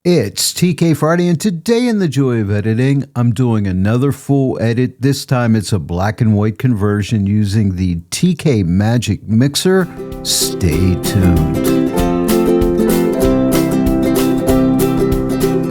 It's TK Friday, and today in the joy of editing, I'm doing another full edit. This time it's a black and white conversion using the TK Magic Mixer. Stay tuned.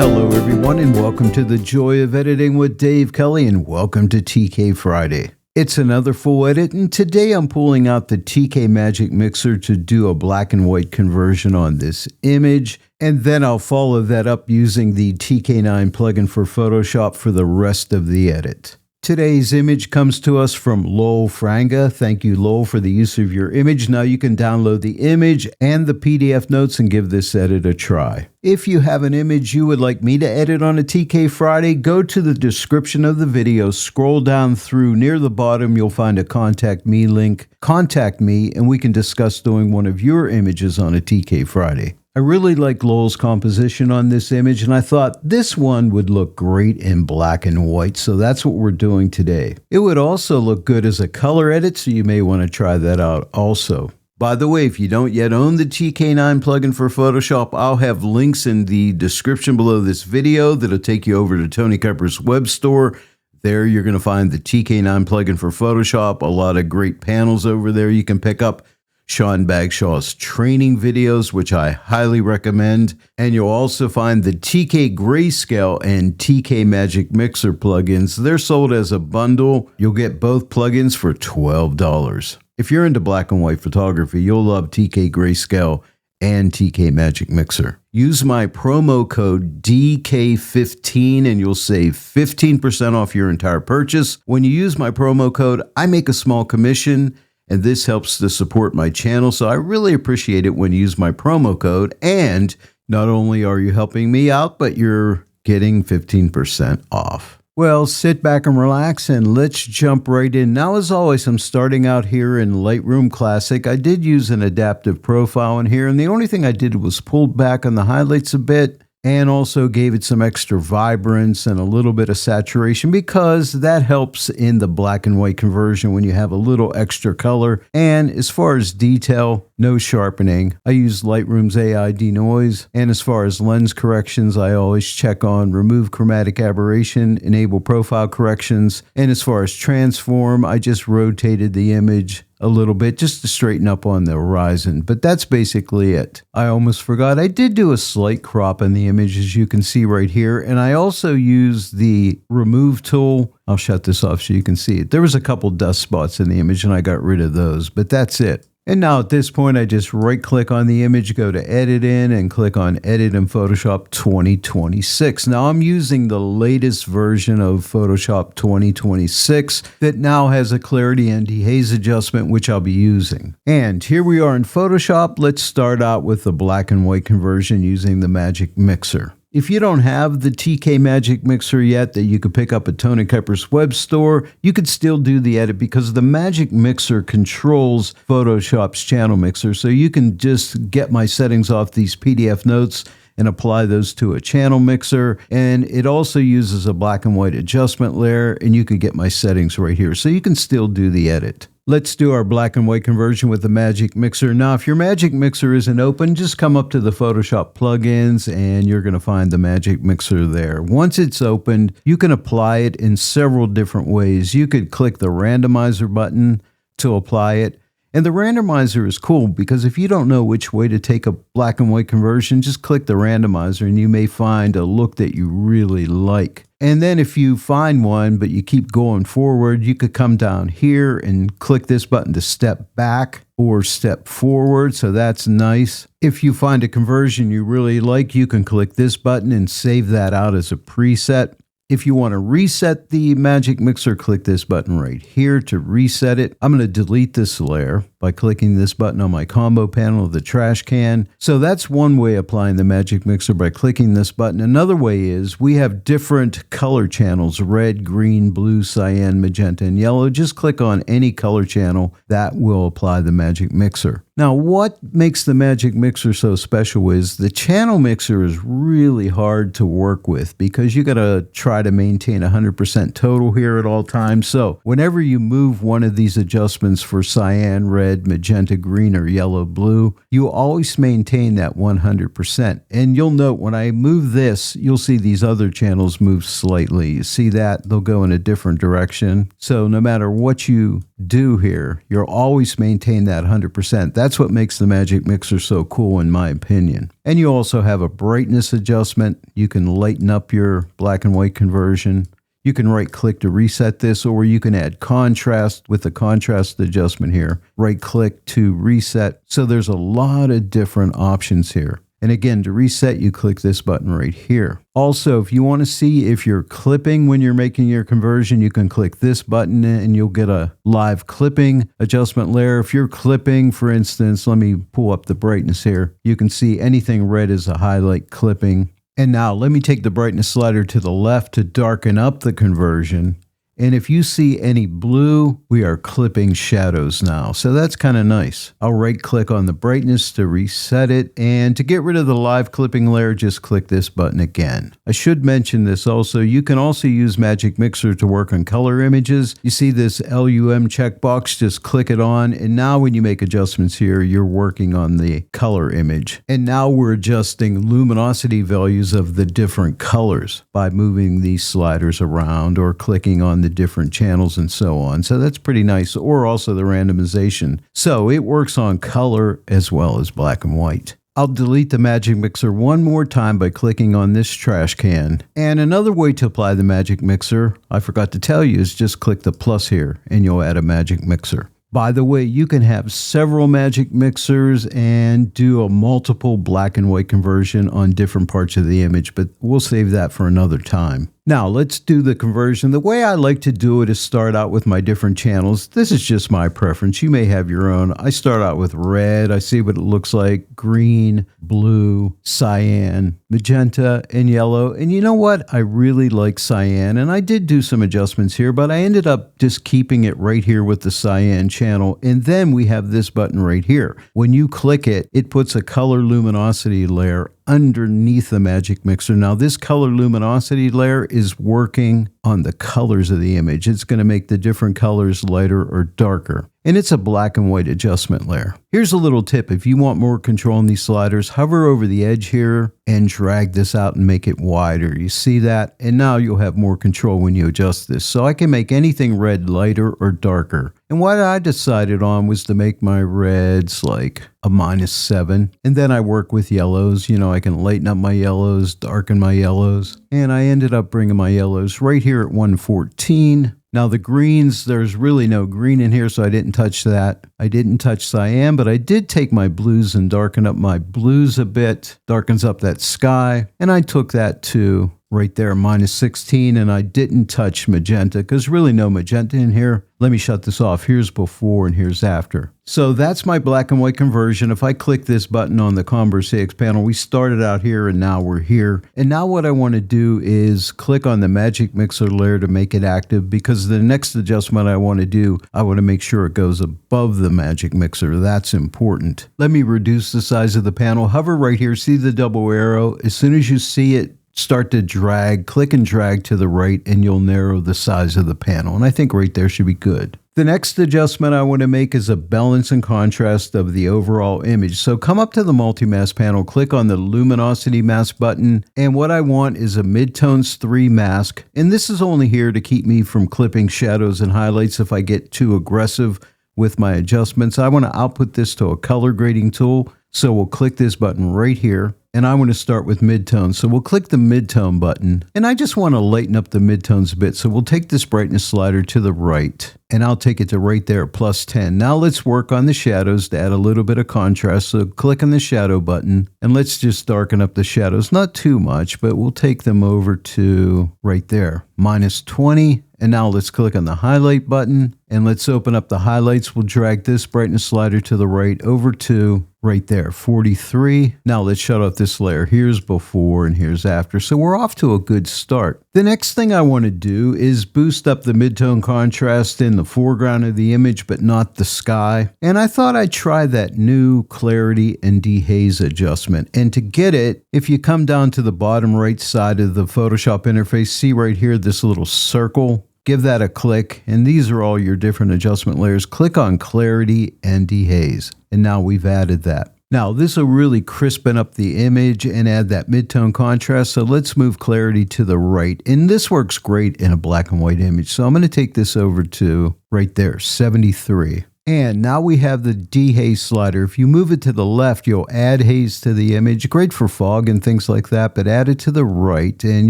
Hello everyone, and welcome to the joy of editing with Dave Kelly, and welcome to TK Friday. It's another full edit, and today I'm pulling out the TK Magic Mixer to do a black and white conversion on this image, and then I'll follow that up using the TK9 plugin for Photoshop for the rest of the edit. Today's image comes to us from Lowell Franga. Thank you, Lowell, for the use of your image. Now you can download the image and the PDF notes and give this edit a try. If you have an image you would like me to edit on a TK Friday, go to the description of the video, scroll down through. Near the bottom, you'll find a Contact Me link. Contact me, and we can discuss doing one of your images on a TK Friday. I really like Lowell's composition on this image, and I thought this one would look great in black and white, so that's what we're doing today. It would also look good as a color edit, so you may want to try that out also. By the way, if you don't yet own the TK9 plugin for Photoshop, I'll have links in the description below this video that'll take you over to Tony Kuyper's web store. There you're going to find the TK9 plugin for Photoshop, a lot of great panels over there you can pick up. Sean Bagshaw's training videos, which I highly recommend. And you'll also find the TK Grayscale and TK Magic Mixer plugins. They're sold as a bundle. You'll get both plugins for $12. If you're into black and white photography, you'll love TK Grayscale and TK Magic Mixer. Use my promo code DK15 and you'll save 15% off your entire purchase. When you use my promo code, I make a small commission, and this helps to support my channel, so I really appreciate it when you use my promo code. And not only are you helping me out, but you're getting 15% off. Well, sit back and relax, and let's jump right in. Now, as always, I'm starting out here in Lightroom Classic. I did use an adaptive profile in here, and the only thing I did was pulled back on the highlights a bit, and also gave it some extra vibrance and a little bit of saturation, because that helps in the black and white conversion when you have a little extra color. And as far as detail, no sharpening. I use Lightroom's AI denoise. And as far as lens corrections, I always check on remove chromatic aberration, enable profile corrections. And as far as transform, I just rotated the image a little bit just to straighten up on the horizon, but that's basically it. I almost forgot, I did do a slight crop in the image, as you can see right here, and I also used the remove tool. I'll shut this off so you can see it. There was a couple dust spots in the image and I got rid of those, but that's it. And now at this point, I just right-click on the image, go to Edit In, and click on Edit in Photoshop 2026. Now I'm using the latest version of Photoshop 2026 that now has a clarity and dehaze adjustment, which I'll be using. And here we are in Photoshop. Let's start out with the black and white conversion using the Magic Mixer. If you don't have the TK Magic Mixer yet that you could pick up at Tony Kuyper's web store, you could still do the edit because the Magic Mixer controls Photoshop's channel mixer. So you can just get my settings off these PDF notes and apply those to a channel mixer. And it also uses a black and white adjustment layer, and you can get my settings right here. So you can still do the edit. Let's do our black and white conversion with the Magic Mixer. Now, if your Magic Mixer isn't open, just come up to the Photoshop plugins and you're going to find the Magic Mixer there. Once it's opened, you can apply it in several different ways. You could click the randomizer button to apply it. And the randomizer is cool because if you don't know which way to take a black and white conversion, just click the randomizer and you may find a look that you really like. And then if you find one, but you keep going forward, you could come down here and click this button to step back or step forward. So that's nice. If you find a conversion you really like, you can click this button and save that out as a preset. If you want to reset the Magic Mixer, click this button right here to reset it. I'm going to delete this layer by clicking this button on my combo panel of the trash can. So that's one way of applying the Magic Mixer, by clicking this button. Another way is we have different color channels: red, green, blue, cyan, magenta, and yellow. Just click on any color channel that will apply the Magic Mixer. Now, what makes the Magic Mixer so special is the channel mixer is really hard to work with because you got to try to maintain 100% total here at all times. So whenever you move one of these adjustments for cyan, red, red, magenta, green, or yellow, blue, you always maintain that 100%. And you'll note when I move this, you'll see these other channels move slightly. You see that? They'll go in a different direction. So no matter what you do here, you'll always maintain that 100%. That's what makes the Magic Mixer so cool in my opinion. And you also have a brightness adjustment. You can lighten up your black and white conversion. You can right click to reset this, or you can add contrast with the contrast adjustment here. Right click to reset. So there's a lot of different options here. And again, to reset, you click this button right here. Also, if you want to see if you're clipping when you're making your conversion, you can click this button and you'll get a live clipping adjustment layer. If you're clipping, for instance, let me pull up the brightness here. You can see anything red is a highlight clipping. And now let me take the brightness slider to the left to darken up the conversion. And if you see any blue, we are clipping shadows now. So that's kind of nice. I'll right click on the brightness to reset it. And to get rid of the live clipping layer, just click this button again. I should mention this also. You can also use Magic Mixer to work on color images. You see this LUM checkbox, just click it on. And now when you make adjustments here, you're working on the color image. And now we're adjusting luminosity values of the different colors by moving these sliders around or clicking on the different channels and so on. So that's pretty nice. Or also the randomization. So it works on color as well as black and white. I'll delete the Magic Mixer one more time by clicking on this trash can. And another way to apply the Magic Mixer, I forgot to tell you, is just click the plus here and you'll add a Magic Mixer. By the way, you can have several Magic Mixers and do a multiple black and white conversion on different parts of the image, but we'll save that for another time. Now let's do the conversion. The way I like to do it is start out with my different channels. This is just my preference. You may have your own. I start out with red. I see what it looks like. Green, blue, cyan, magenta, and yellow. And you know what? I really like cyan. And I did do some adjustments here, but I ended up just keeping it right here with the cyan channel. And then we have this button right here. When you click it, it puts a color luminosity layer underneath the Magic Mixer. Now this color luminosity layer is working on the colors of the image. It's going to make the different colors lighter or darker. And it's a black and white adjustment layer. Here's a little tip. If you want more control on these sliders, hover over the edge here and drag this out and make it wider. You see that? And now you'll have more control when you adjust this. So I can make anything red lighter or darker. And what I decided on was to make my reds like a -7. And then I work with yellows. You know, I can lighten up my yellows, darken my yellows. And I ended up bringing my yellows right here at 114. Now the greens, there's really no green in here, so I didn't touch that. I didn't touch cyan, but I did take my blues and darken up my blues a bit. Darkens up that sky. And I took that to right there, -16, and I didn't touch magenta because really no magenta in here. Let me shut this off. Here's before and here's after. So that's my black and white conversion. If I click this button on the Converse AX panel, we started out here and now we're here. And now what I want to do is click on the Magic Mixer layer to make it active, because the next adjustment I want to do, I want to make sure it goes above the Magic Mixer. That's important. Let me reduce the size of the panel. Hover right here. See the double arrow? As soon as you see it, start to drag, click and drag to the right, and you'll narrow the size of the panel. And I think right there should be good. The next adjustment I want to make is a balance and contrast of the overall image. So come up to the multi-mask panel, click on the luminosity mask button. And what I want is a midtones 3 mask. And this is only here to keep me from clipping shadows and highlights if I get too aggressive with my adjustments. I want to output this to a color grading tool. So we'll click this button right here. And I want to start with midtones. So we'll click the midtone button. And I just want to lighten up the midtones a bit. So we'll take this brightness slider to the right. And I'll take it to right there, +10. Now let's work on the shadows to add a little bit of contrast. So click on the shadow button. And let's just darken up the shadows. Not too much, but we'll take them over to right there, -20. And now let's click on the highlight button. And let's open up the highlights. We'll drag this brightness slider to the right over to right there, 43. Now let's shut off this layer. Here's before and here's after. So we're off to a good start. The next thing I want to do is boost up the midtone contrast in the foreground of the image, but not the sky. And I thought I'd try that new clarity and dehaze adjustment. And to get it, if you come down to the bottom right side of the Photoshop interface, see right here this little circle. give that a click, and these are all your different adjustment layers. Click on clarity and dehaze, and now we've added that. Now this will really crispen up the image and add that midtone contrast, so let's move clarity to the right, and this works great in a black and white image. So I'm going to take this over to right there, 73. And now we have the dehaze slider. If you move it to the left, you'll add haze to the image. Great for fog and things like that, but add it to the right and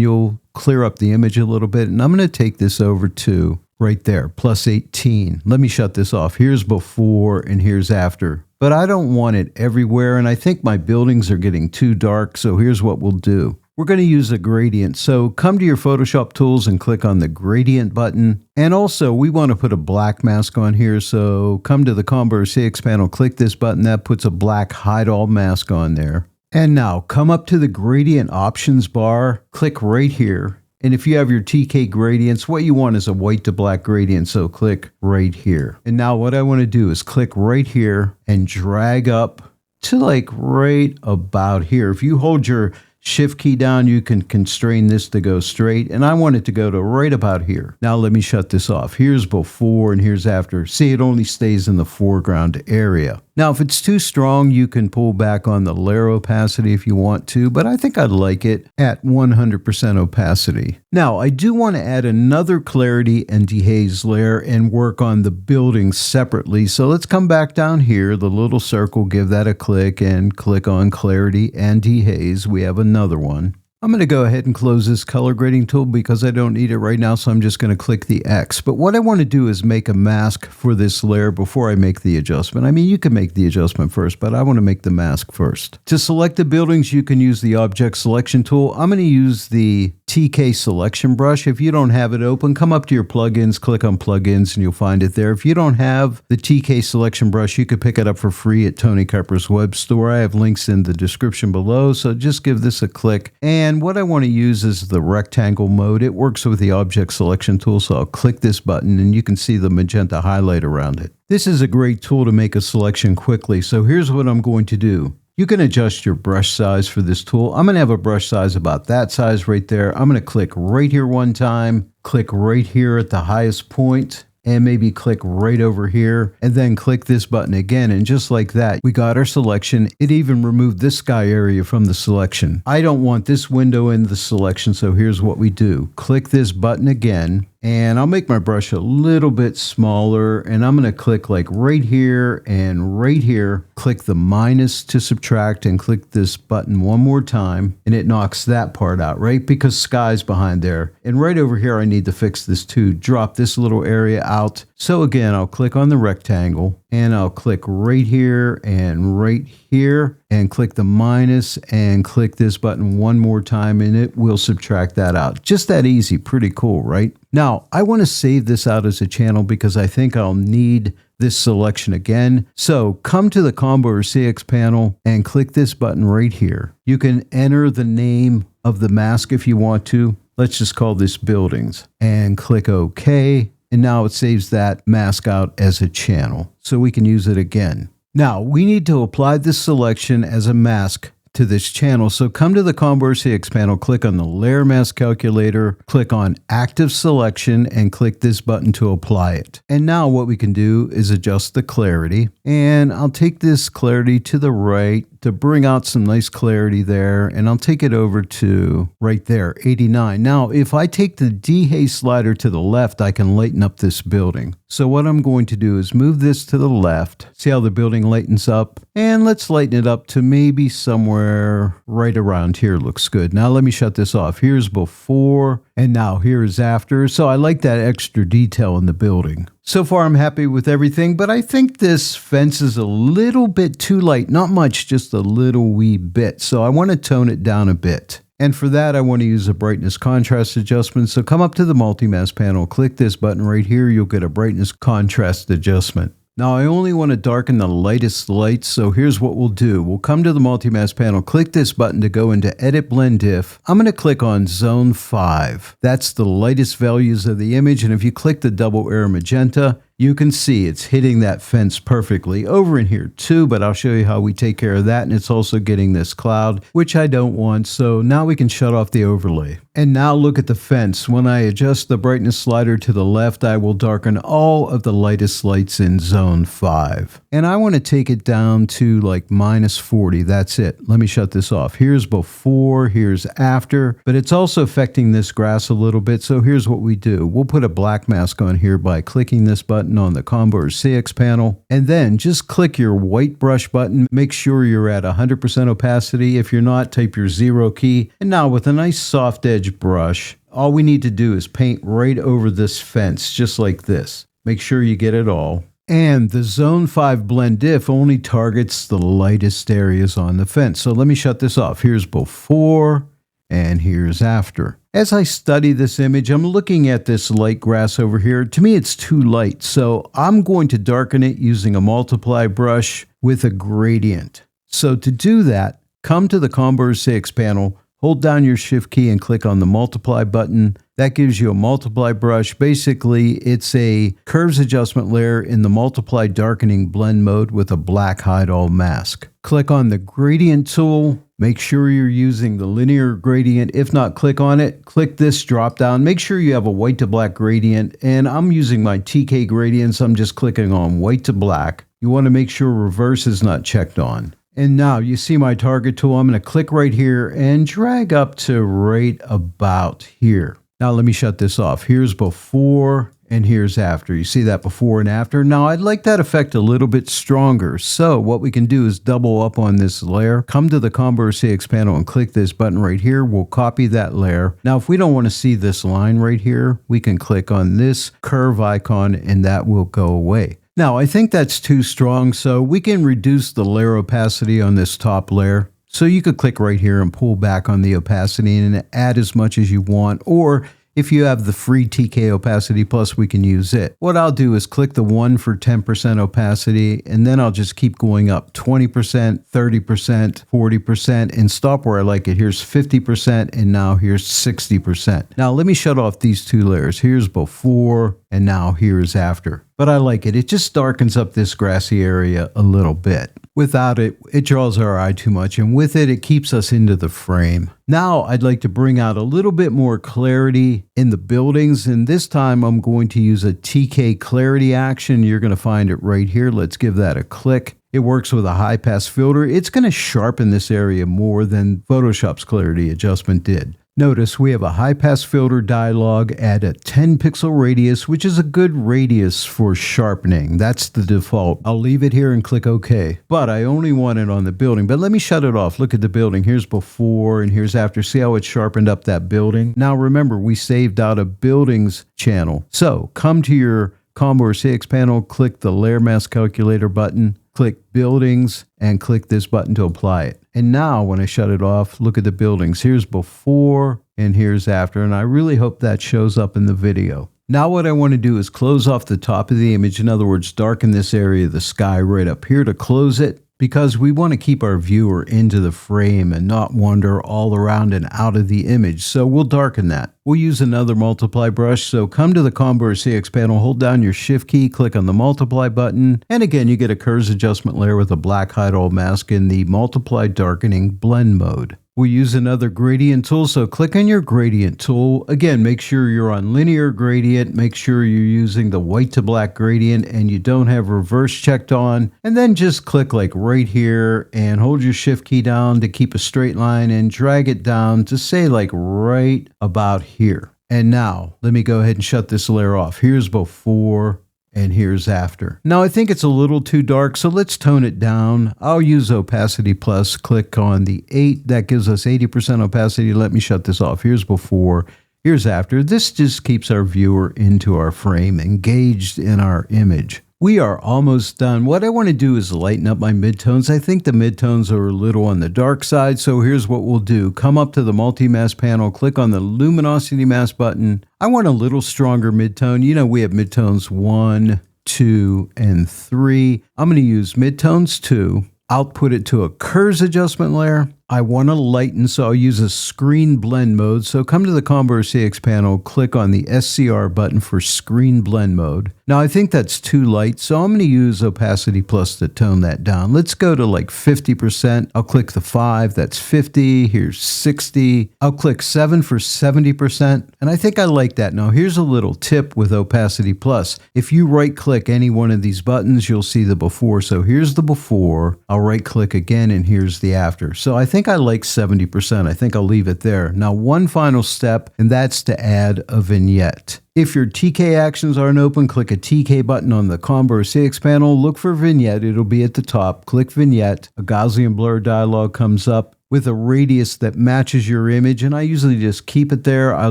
you'll clear up the image a little bit. And I'm going to take this over to right there, plus 18. Let me shut this off. Here's before and here's after. But I don't want it everywhere, and I think my buildings are getting too dark, so here's what we'll do. We're going to use a gradient, so come to your Photoshop tools and click on the gradient button. And also, we want to put a black mask on here, so come to the Combo or CX panel, click this button, that puts a black hide all mask on there. And now, come up to the gradient options bar, click right here. And if you have your TK gradients, what you want is a white to black gradient, so click right here. And now what I want to do is click right here and drag up to like right about here. If you hold your Shift key down, you can constrain this to go straight, and I want it to go to right about here. Now let me shut this off. Here's before and here's after. See, it only stays in the foreground area. Now, if it's too strong, you can pull back on the layer opacity if you want to, but I think I'd like it at 100% opacity. Now, I do want to add another clarity and dehaze layer and work on the building separately. So let's come back down here, the little circle, give that a click, and click on clarity and dehaze. We have another one. I'm going to go ahead and close this color grading tool because I don't need it right now, so I'm just going to click the X. But what I want to do is make a mask for this layer before I make the adjustment. I mean, you can make the adjustment first, but I want to make the mask first. To select the buildings, you can use the Object Selection tool. I'm going to use the TK selection brush. If you don't have it open, come up to your plugins, click on plugins, and you'll find it there. If you don't have the TK selection brush, you could pick it up for free at Tony Kuyper's web store. I have links in the description below, so just give this a click. And what I want to use is the rectangle mode. It works with the Object Selection tool, so I'll click this button and you can see the magenta highlight around it. This is a great tool to make a selection quickly, so here's what I'm going to do. You can adjust your brush size for this tool. I'm going to have a brush size about that size right there. I'm going to click right here one time, click right here at the highest point, and maybe click right over here, and then click this button again, and just like that, we got our selection. It even removed this sky area from the selection. I don't want this window in the selection, so here's what we do. Click this button again, and I'll make my brush a little bit smaller, and I'm going to click like right here and right here. Click the minus to subtract and click this button one more time, and it knocks that part out, right? Because sky's behind there. And right over here, I need to fix this too. Drop this little area out. So again, I'll click on the rectangle, and I'll click right here and right here, and click the minus and click this button one more time, and it will subtract that out. Just that easy. Pretty cool, right? Now, I want to save this out as a channel because I think I'll need this selection again. So come to the Combo or CX panel and click this button right here. You can enter the name of the mask if you want to. Let's just call this Buildings, and click OK. And now it saves that mask out as a channel, so we can use it again. Now, we need to apply this selection as a mask to this channel. So come to the Combo or CX panel, click on the Layer Mask Calculator, click on Active Selection, and click this button to apply it. And now what we can do is adjust the clarity. And I'll take this clarity to the right to bring out some nice clarity there, and I'll take it over to right there, 89. Now, if I take the dehaze slider to the left, I can lighten up this building. So what I'm going to do is move this to the left. See how the building lightens up? And let's lighten it up to maybe somewhere right around here. Looks good. Now let me shut this off. Here's before, and now here's after. So I like that extra detail in the building. So far, I'm happy with everything, but I think this fence is a little bit too light. Not much, just a little wee bit. So I want to tone it down a bit. And for that, I want to use a brightness contrast adjustment. So come up to the multi-mask panel, click this button right here. You'll get a brightness contrast adjustment. Now, I only want to darken the lightest lights, so here's what we'll do. We'll come to the multi-mask panel, click this button to go into Edit Blend Diff. I'm going to click on Zone 5. That's the lightest values of the image, and if you click the double arrow magenta, you can see it's hitting that fence perfectly. Over in here too, but I'll show you how we take care of that, and it's also getting this cloud, which I don't want, so now we can shut off the overlay. And now look at the fence. When I adjust the brightness slider to the left, I will darken all of the lightest lights in zone 5. And I want to take it down to like -40. That's it. Let me shut this off. Here's before, here's after, but it's also affecting this grass a little bit. So here's what we do. We'll put a black mask on here by clicking this button on the combo or CX panel, and then just click your white brush button. Make sure you're at 100% opacity. If you're not, type your 0 key. And now with a nice soft edge brush, all we need to do is paint right over this fence, just like this. Make sure you get it all. And the Zone 5 blend diff only targets the lightest areas on the fence. So let me shut this off. Here's before and here's after. As I study this image, I'm looking at this light grass over here. To me, it's too light. So I'm going to darken it using a multiply brush with a gradient. So to do that, come to the Combo 6 panel, hold down your shift key and click on the multiply button. That gives you a multiply brush. Basically, it's a curves adjustment layer in the multiply darkening blend mode with a black hide all mask. Click on the gradient tool. Make sure you're using the linear gradient. If not, click on it. Click this drop down. Make sure you have a white to black gradient. And I'm using my TK gradients. I'm just clicking on white to black. You want to make sure reverse is not checked on. And now you see my target tool. I'm going to click right here and drag up to right about here. Now let me shut this off. Here's before and here's after. You see that before and after? Now I'd like that effect a little bit stronger. So what we can do is double up on this layer. Come to the Combo CX panel and click this button right here. We'll copy that layer. Now if we don't want to see this line right here, we can click on this curve icon and that will go away. Now, I think that's too strong, so we can reduce the layer opacity on this top layer. So you could click right here and pull back on the opacity and add as much as you want, or if you have the free TK opacity plus, we can use it. What I'll do is click the 1 for 10% opacity, and then I'll just keep going up 20%, 30%, 40%, and stop where I like it. Here's 50%, and now here's 60%. Now let me shut off these two layers. Here's before, and now here's after. But I like it. It just darkens up this grassy area a little bit. Without it, it draws our eye too much, and with it, it keeps us into the frame. Now, I'd like to bring out a little bit more clarity in the buildings, and this time I'm going to use a TK clarity action. You're going to find it right here. Let's give that a click. It works with a high pass filter. It's going to sharpen this area more than Photoshop's clarity adjustment did. Notice we have a high pass filter dialog at a 10 pixel radius, which is a good radius for sharpening. That's the default. I'll leave it here and click OK. But I only want it on the building. But let me shut it off. Look at the building. Here's before and here's after. See how it sharpened up that building? Now remember, we saved out a buildings channel. So come to your Combo or CX panel, click the layer mask calculator button, click buildings, and click this button to apply it. And now when I shut it off, look at the buildings. Here's before and here's after, and I really hope that shows up in the video. Now what I want to do is close off the top of the image. In other words, darken this area of the sky right up here to close it, because we want to keep our viewer into the frame and not wander all around and out of the image. So we'll darken that. We'll use another multiply brush. So come to the Combo or CX panel, hold down your shift key, click on the multiply button. And again, you get a curves adjustment layer with a black hide all mask in the multiply darkening blend mode. We'll use another gradient tool, so click on your gradient tool. Again, make sure you're on linear gradient, make sure you're using the white to black gradient and you don't have reverse checked on. And then just click like right here and hold your shift key down to keep a straight line and drag it down to say like right about here. And now let me go ahead and shut this layer off. Here's before and here's after. Now I think it's a little too dark, so let's tone it down. I'll use opacity plus, click on the 8. That gives us 80% opacity. Let me shut this off. Here's before, here's after. This just keeps our viewer into our frame, engaged in our image. We are almost done. What I want to do is lighten up my midtones. I think the midtones are a little on the dark side, so here's what we'll do. Come up to the multi-mask panel, click on the luminosity mask button. I want a little stronger midtone. You know, we have midtones 1, 2, and 3. I'm going to use midtones 2. I'll put it to a curves adjustment layer. I want to lighten, so I'll use a screen blend mode. So come to the Combo or CX panel, click on the SCR button for screen blend mode. Now I think that's too light, so I'm going to use opacity plus to tone that down. Let's go to like 50%. I'll click the 5, that's 50. Here's 60. I'll click 7 for 70%, and I think I like that. Now here's a little tip with opacity plus. If you right click any one of these buttons, you'll see the before. So here's the before. I'll right click again, and here's the after. So I think I like 70%. I think I'll leave it there. Now one final step, and that's to add a vignette. If your TK actions aren't open, click a TK button on the Combo or CX panel, look for Vignette, it'll be at the top, click Vignette, a Gaussian blur dialog comes up with a radius that matches your image, and I usually just keep it there. I'll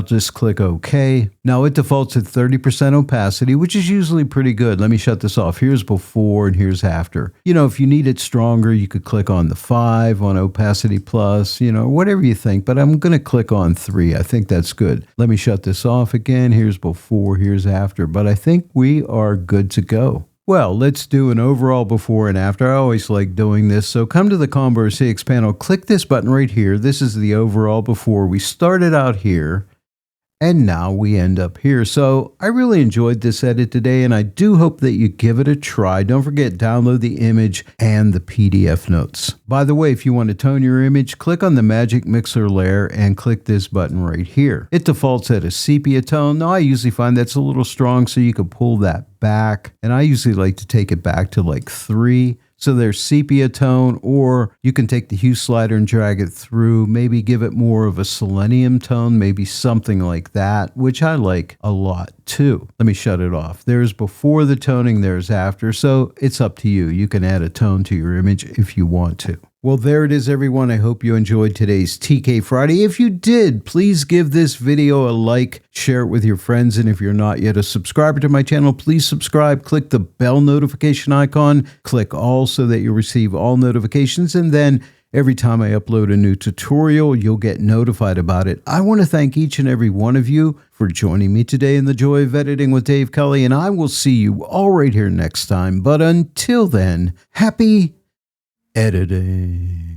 just click OK. Now it defaults at 30% opacity, which is usually pretty good. Let me shut this off. Here's before and here's after. You know, if you need it stronger, you could click on the 5 on opacity plus, you know, whatever you think, but I'm going to click on 3. I think that's good. Let me shut this off again. Here's before, here's after, but I think we are good to go. Well, let's do an overall before and after. I always like doing this. So come to the Combo or CX panel, click this button right here. This is the overall before. We started out here, and now we end up here. So I really enjoyed this edit today, and I do hope that you give it a try. Don't forget, download the image and the PDF notes. By the way, if you want to tone your image, click on the Magic Mixer layer and click this button right here. It defaults at a sepia tone. Now I usually find that's a little strong, so you could pull that back, and I usually like to take it back to like 3. So there's sepia tone, or you can take the hue slider and drag it through, maybe give it more of a selenium tone, maybe something like that, which I like a lot too. Let me shut it off. There's before the toning, there's after, so it's up to you. You can add a tone to your image if you want to. Well, there it is, everyone. I hope you enjoyed today's TK Friday. If you did, please give this video a like, share it with your friends, and if you're not yet a subscriber to my channel, please subscribe. Click the bell notification icon, click all so that you'll receive all notifications, and then every time I upload a new tutorial, you'll get notified about it. I want to thank each and every one of you for joining me today in the Joy of Editing with Dave Kelly, and I will see you all right here next time. But until then, happy editing.